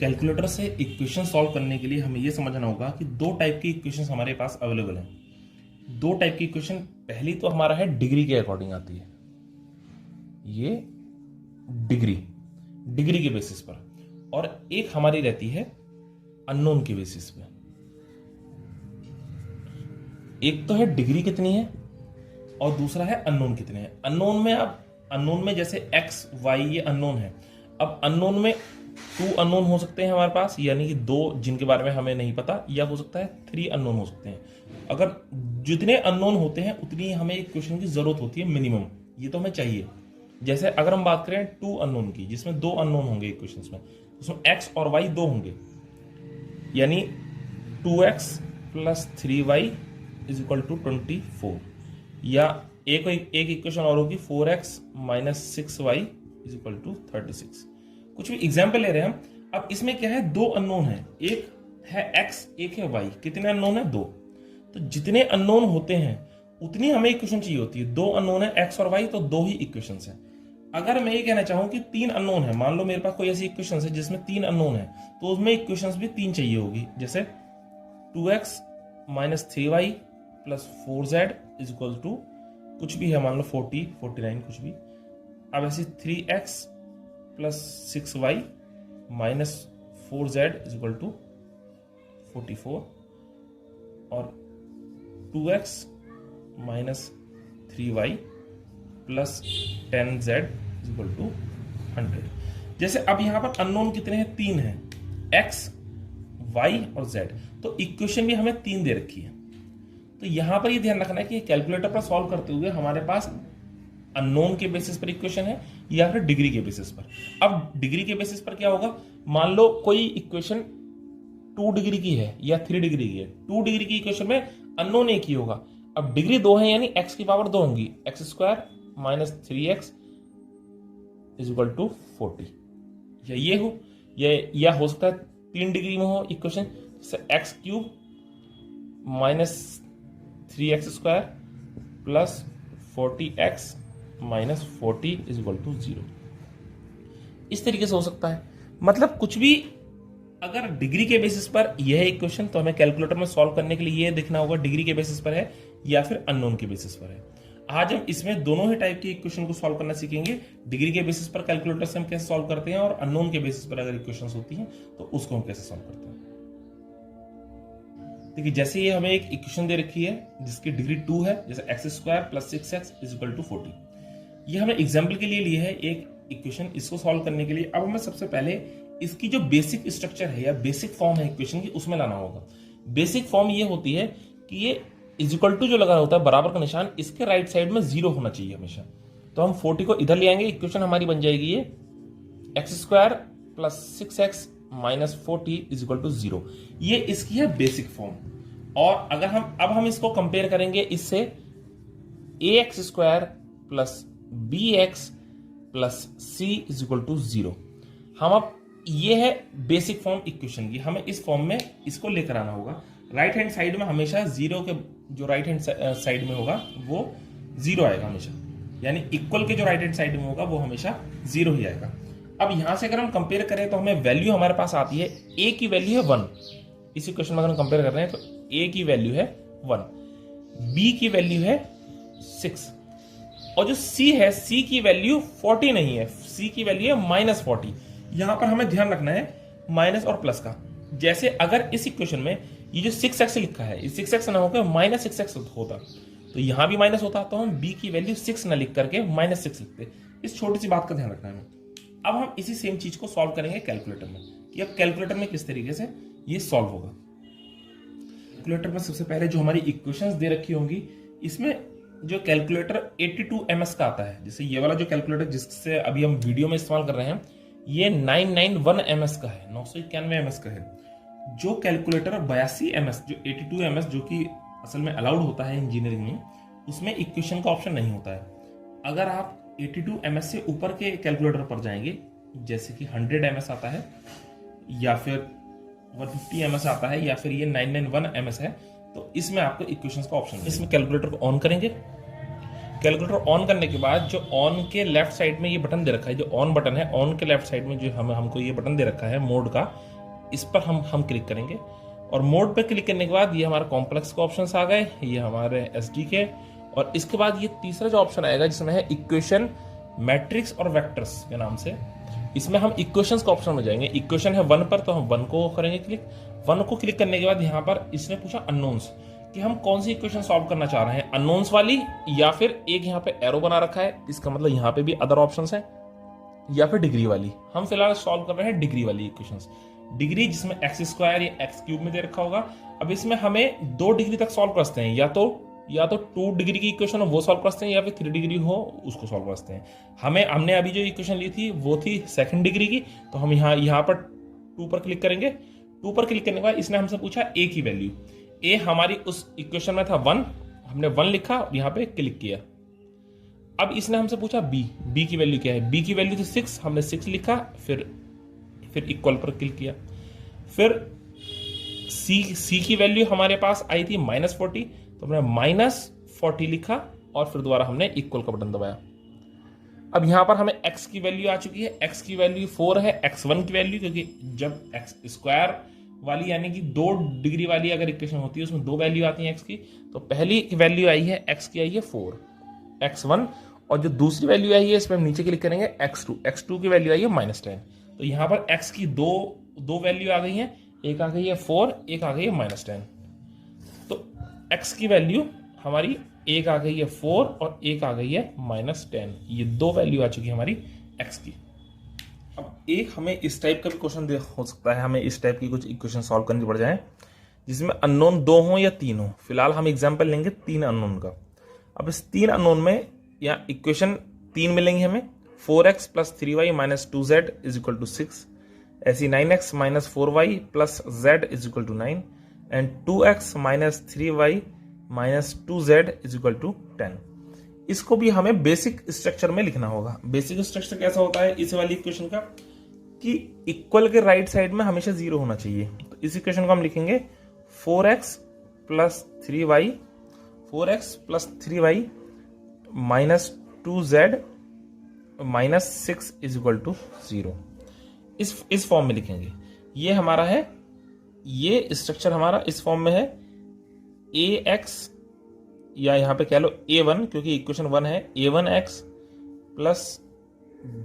Calculator से equation solve करने के लिए हमें यह समझना होगा कि दो टाइप की इक्वेशन हमारे पास अवेलेबल हैं। दो टाइप की इक्वेशन, पहली तो हमारा है डिग्री के अकॉर्डिंग आती है, ये डिग्री के बेसिस पर, और एक हमारी रहती है अननोन के बेसिस पे। एक तो है डिग्री कितनी है और दूसरा है अननोन कितने हैं। अननोन में जैसे एक्स वाई ये अननोन है। अब अननोन में 2 अननोन हो सकते हैं हमारे पास, यानी कि 2 जिनके बारे में हमें नहीं पता, या हो सकता है 3 अननोन हो सकते हैं। अगर जितने अननोन होते हैं उतनी हमें एक क्वेश्चन की जरूरत होती है मिनिमम, ये तो हमें चाहिए। जैसे अगर हम बात करें 2 अननोन की, जिसमें 2 अननोन होंगे इक्वेशंस में, उसमें एक्स और वाई 2 होंगे, यानी 2x plus 3y is equal to 24, या एक इक्वेशन और होगी 4x minus 6y is equal to 36। कुछ भी एग्जाम्पल ले रहे हैं हम। अब इसमें क्या है, 2 अननोन है, एक है x एक है y। कितने अननोन है? 2। तो जितने अननोन होते हैं उतनी हमें इक्वेशन चाहिए होती है। 2 अननोन है x और y, तो 2 ही इक्वेशन है। अगर मैं ये कहना चाहूं कि 3 अननोन है, मान लो मेरे पास कोई ऐसी इक्वेशन है जिसमें 3 अननोन है, तो उसमें इक्वेशन भी 3 चाहिए होगी। जैसे 2x minus 3y plus 4z is equal to कुछ भी है, मान लो 40 49 कुछ भी। अब ऐसे 3x plus 6y minus 4z is equal to 44, और 2x minus 3y plus 10z is equal to 100। जैसे अब यहां पर अननोन कितने हैं? 3 हैं, x y और z। तो इक्वेशन भी हमें 3 दे रखी है। तो यहां पर ये ध्यान रखना है कि कैलकुलेटर पर सॉल्व करते हुए हमारे पास अननोन के बेसिस पर इक्वेशन है या फिर डिग्री के बेसिस पर। अब डिग्री के बेसिस पर क्या होगा, मान लो कोई इक्वेशन 2 डिग्री की है या 3 डिग्री की है। 2 डिग्री की इक्वेशन में अननोन एक ही होगा। अब डिग्री 2 है, यानी x की पावर 2 होंगी, x square minus 3x is equal to 40, या ये हो, या हो सकता है 3 डिग्री में हो इक्वेशन, जैसे x cube minus 3x square plus 40x minus 40 is equal to 0। इस तरीके से हो सकता है। मतलब कुछ भी, अगर डिग्री के बेसिस पर यह है इक्वेशन, तो हमें कैलकुलेटर में सॉल्व करने के लिए यह देखना होगा डिग्री के बेसिस पर है या फिर अननोन के बेसिस पर है। आज हम इसमें दोनों ही टाइप की इक्वेशन को सॉल्व करना सीखेंगे। डिग्री के बेसिस पर कैलकुलेटर से हम कैसे सॉल्व करते हैं, और अननोन के बेसिस पर अगर इक्वेशंस होती हैं तो उसको हम कैसे सॉल्व करते हैं। देखिए, जैसे ये हमें एक इक्वेशन दे रखी है जिसकी डिग्री 2 है, जैसे x square plus 6x is equal to 40। ये हमें एग्जाम्पल के लिए ली है एक इक्वेशन। इसको सॉल्व करने के लिए अब हमें सबसे पहले इसकी जो बेसिक स्ट्रक्चर है या बेसिक फॉर्म है इक्वेशन की, उसमें लाना होगा। बेसिक फॉर्म ये होती है कि ये इज इक्वल टू जो लगा होता है बराबर का निशान, इसके राइट साइड में 0 होना चाहिए हमेशा। तो हम 40 को इधर ले आएंगे, इक्वेशन हमारी बन जाएगी ये x square plus 6x minus 40 is equal to 0। ये इसकी है बेसिक फॉर्म। और अगर हम इसको कंपेयर करेंगे इससे, ax square plus bx plus c is equal to 0। हम अब ये है बेसिक फॉर्म इक्वेशन की, हमें इस फॉर्म में इसको लेकर आना होगा। राइट हैंड साइड में हमेशा 0 के जो राइट हैंड साइड में होगा वो 0 आएगा हमेशा, यानी इक्वल के जो राइट हैंड साइड में होगा वो हमेशा 0 ही आएगा। अब यहां से अगर हम कंपेयर करें तो हमें वैल्यू हमारे पास आती है, a की वैल्यू है 1। इस इक्वेशन में अगर हम कंपेयर कर रहे हैं तो a की वैल्यू है 1, b की वैल्यू है 6, और जो c है, c की वैल्यू 40 नहीं है, c की वैल्यू है माइनस 40। यहां पर हमें ध्यान रखना है माइनस और प्लस का। जैसे अगर इस इक्वेशन में ये जो 6x लिखा है, इस 6x ना होकर माइनस 6x होता, तो यहां भी माइनस होता, तो हम b की वैल्यू 6 ना लिख करके माइनस 6 लिखते। इस छोटी सी बात का ध्यान रखना है हमें। अब हम इसी सेम चीज को सॉल्व करेंगे कैलकुलेटर में, कि अब कैलकुलेटर में किस तरीके से ये सॉल्व होगा। कैलकुलेटर में सबसे पहले जो हमारी इक्वेशंस दे रखी होंगी, इसमें जो कैलकुलेटर 82 ms का आता है, जैसे ये वाला जो कैलकुलेटर जिससे अभी हम वीडियो में इस्तेमाल कर रहे हैं, ये 991 ms का है, 991 ms का है। जो कैलकुलेटर 82 ms, जो 82 ms जो कि असल में अलाउड होता है इंजीनियरिंग में, उसमें इक्वेशन का ऑप्शन नहीं होता है। अगर आप 82 ms से ऊपर के कैलकुलेटर पर जाएंगे, जैसे कि 100 ms आता है, या फिर 150 ms आता है, या फिर ये 991 ms है, तो इसमें आपको इक्वेशंस का ऑप्शन है। इसमें कैलकुलेटर को ऑन करेंगे, कैलकुलेटर ऑन करने के बाद जो ऑन के लेफ्ट साइड में ये बटन दे रखा है, जो ऑन बटन है, ऑन के लेफ्ट साइड में जो हमको ये बटन दे रखा है मोड का, इस पर हम क्लिक करेंगे। और मोड पर क्लिक करने के बाद ये हमारा कॉम्प्लेक्स के ऑप्शंस आ गए, ये हमारे एसडी के। और इसके बाद ये तीसरा जो ऑप्शन आएगा जिसमें है इक्वेशन, मैट्रिक्स और वेक्टर्स के नाम से, इसमें हम इक्वेशंस के ऑप्शन में जाएंगे। इक्वेशन है 1 पर, तो हम 1 को करेंगे क्लिक। 1 को क्लिक करने के बाद यहाँ पर इसने पूछा अननोन्स, कि हम कौन सी इक्वेशन सॉल्व करना चाह रहे हैं, अननोन्स वाली या फिर एक यहाँ पे एरो बना रखा है, इसका मतलब यहाँ पे भी अदर ऑप्शंस हैं, या फिर डिग्री वाली। हम फिलहाल सॉल्व कर रहे हैं डिग्री वाली इक्वेशंस, डिग्री जिसमें एक्स स्क्वायर या एक्स क्यूब में दे रखा होगा। अब इसमें हमें 2 डिग्री तक सॉल्व कर सकते हैं, या तो 2 डिग्री की इक्वेशन हो वो सॉल्व कर सकते हैं, या फिर 3 डिग्री हो उसको सॉल्व कर सकते हैं। हमने अभी जो इक्वेशन ली थी वो थी 2nd डिग्री की, तो हम यहाँ पर 2 पर क्लिक करेंगे। 2 पर क्लिक करने के बाद इसने हमसे पूछा ए की वैल्यू। ए हमारी उस इक्वेशन में था 1, हमने 1 लिखा और यहाँ पे क्लिक किया। अब इसने हमसे पूछा बी की वैल्यू क्या है। बी की वैल्यू थी 6, हमने 6 लिखा, फिर इक्वल पर क्लिक किया। फिर सी की वैल्यू हमारे पास आई थी -40, तो हमने -40 लिखा और फिर दोबारा हमने इक्वल का बटन दबाया। अब यहां पर हमें x की वैल्यू आ चुकी है, x की वैल्यू 4 है, x1 की वैल्यू, क्योंकि जब एक्स स्क्वायर वाली यानी कि 2 डिग्री वाली अगर इक्वेशन होती है उसमें 2 वैल्यू आती हैं x की, तो पहली वैल्यू आई है x की, आई है 4, x1, और जो दूसरी वैल्यू आई है इस पर हम नीचे क्लिक करेंगे x2 की वैल्यू आई है -10। तो यहाँ पर x की दो वैल्यू आ गई हैं, एक आ गई है 4, एक आ गई है -10। तो x की वैल्यू हमारी एक आ गई है 4 और एक आ गई है -10, ये 2 वैल्यू आ चुकी है हमारी x की। अब एक हमें इस टाइप का भी क्वेश्चन हो सकता है, हमें इस टाइप की कुछ इक्वेशन सॉल्व करनी पड़ जाए जिसमें अननोन 2 हो या 3 हो। फिलहाल हम एग्जांपल लेंगे 3 अननोन का। अब इस 3 अननोन में या इक्वेशन 3 मिलेंगी हमें, 4x + 3y - 2z = 6, ऐसी 9x - 4y + z = 9 and 2x - 3y - 2z = 10। इसको भी हमें बेसिक स्ट्रक्चर में लिखना होगा। बेसिक स्ट्रक्चर कैसा होता है इस वाली इक्वेशन का, कि इक्वल के राइट साइड में हमेशा 0 होना चाहिए। तो इस इक्वेशन को हम लिखेंगे 4x + 3y - 2z - 6 = 0, इस फॉर्म में लिखेंगे। ये हमारा है, ये स्ट्रक्चर हमारा इस फॉर्म में है, ax या यहां पे कह लो a1, क्योंकि इक्वेशन 1 है, a1x +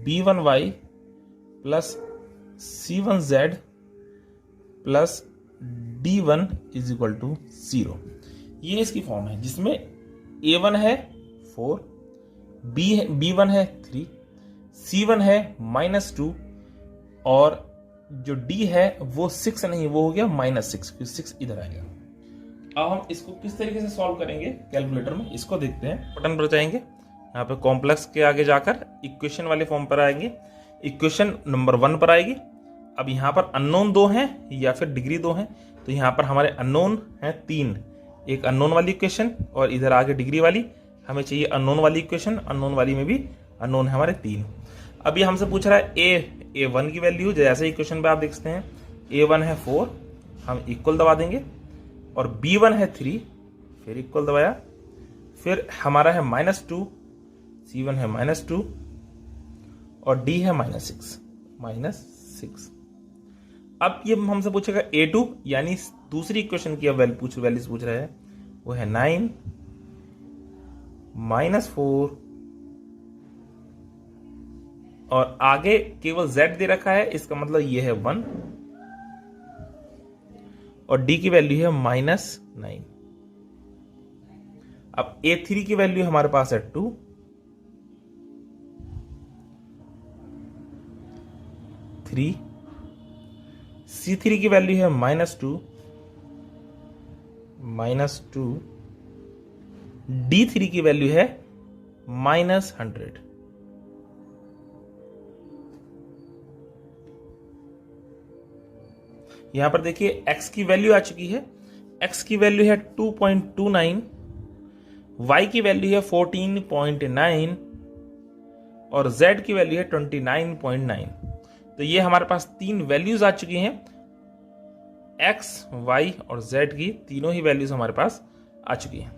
b1y + c1z + d1 = 0। ये इसकी फॉर्म है जिसमें a1 है 4, b1 है 3, c1 है -2 और जो d है वो 6 नहीं, वो हो गया -6, क्योंकि 6 इधर आएगा। अब हम इसको किस तरीके से सॉल्व करेंगे कैलकुलेटर में, इसको देखते हैं। बटन पर जाएंगे, यहाँ पे कॉम्प्लेक्स के आगे जाकर इक्वेशन वाले फॉर्म पर आएंगे, इक्वेशन नंबर 1 पर आएगी। अब यहाँ पर अननोन 2 हैं या फिर डिग्री 2 हैं, तो यहाँ पर हमारे अननोन हैं 3, एक अननोन वाली इक्वेशन और इधर आगे डिग्री वाली। हमें चाहिए अननोन वाली इक्वेशन, अननोन वाली में भी अननोन है हमारे 3। अब ये हमसे पूछ रहा है a1 की वैल्यू, जैसे इक्वेशन पे आप देख सकते हैं a1 है 4, हम इक्वल दबा देंगे, और b1 है 3, फिर इक्वल दबाया, फिर हमारा है -2, c1 है -2 और d है -6। अब ये हमसे पूछेगा a2, यानी दूसरी इक्वेशन की वैल्यूज पूछ रहा है, वो है 9 -4 और आगे केवल z दे रखा है, इसका मतलब ये है 1 और d की वैल्यू है -9। अब a3 की वैल्यू हमारे पास है 2, c3 की वैल्यू है -2, d3 की वैल्यू है -100। यहां पर देखिए x की वैल्यू आ चुकी है, x की वैल्यू है 2.29, y की वैल्यू है 14.9 और z की वैल्यू है 29.9। तो ये हमारे पास 3 वैल्यूज आ चुकी हैं, x, y और z की तीनों ही वैल्यूज हमारे पास आ चुकी हैं।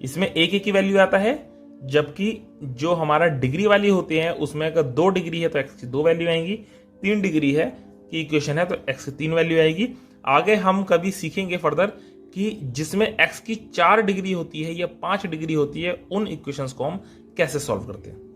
इसमें एक की वैल्यू आता है जबकि जो हमारा डिग्री वाली होती है उसमें अगर 2 डिग्री है तो x की 2 वैल्यू आएंगी, 3 डिग्री है कि इक्वेशन है तो x की 3 वैल्यू आएगी। आगे हम कभी सीखेंगे फर्दर कि जिसमें x की 4 डिग्री होती है या 5 डिग्री होती है उन इक्वेशंस को हम कैसे सॉल्व करते हैं।